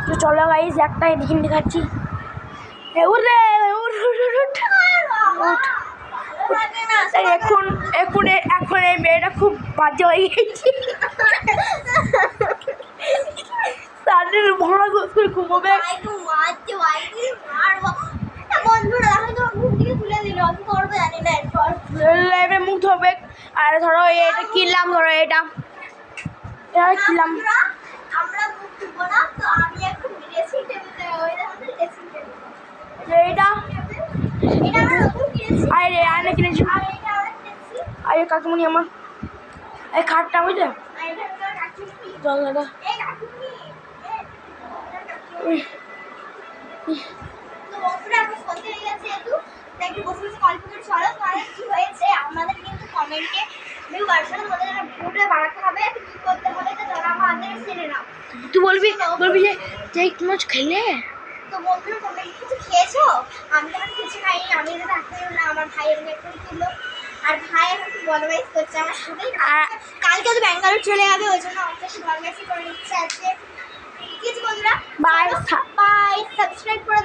তো চলো গাইস একটাই দেখিয়ে দেখাচ্ছি। এখন এই মেয়েটা খুব বাজে হয়ে গেছে। তাদের ভাড়া করে ঘুমোবে। মুখ ধরবে। আর ধরো এটা কিনলাম, ধরো এটা কিনলাম। আয়না কিনেছি। আরে কাকিমণি আমার এই খাটটা বুঝলে জল দাদা আমাদের কিন্তু কমেন্টে ভিডিওটা বানাতে হবে, কি করতে হবে তো তোমরা আমাদের জেনে নাও। তুই বলবি যে মাছ খেলে তো বন্ধুরা তোমরা কিছু খেয়েছো? আমি তো কিছু খাইনি, আমি তো থাকতে না, আমার ভাইয়ের মেয়ে ছিল আর ভাই এখন একটু বদমাইশ করছে আমার সাথে। কালকে তো ব্যাঙ্গালোর চলে যাবে, ওই জন্য আমাকে বদমাইশি করে নিচ্ছে আজকে। ঠিক আছে বন্ধুরা, বাই বাই, সাবস্ক্রাইব করে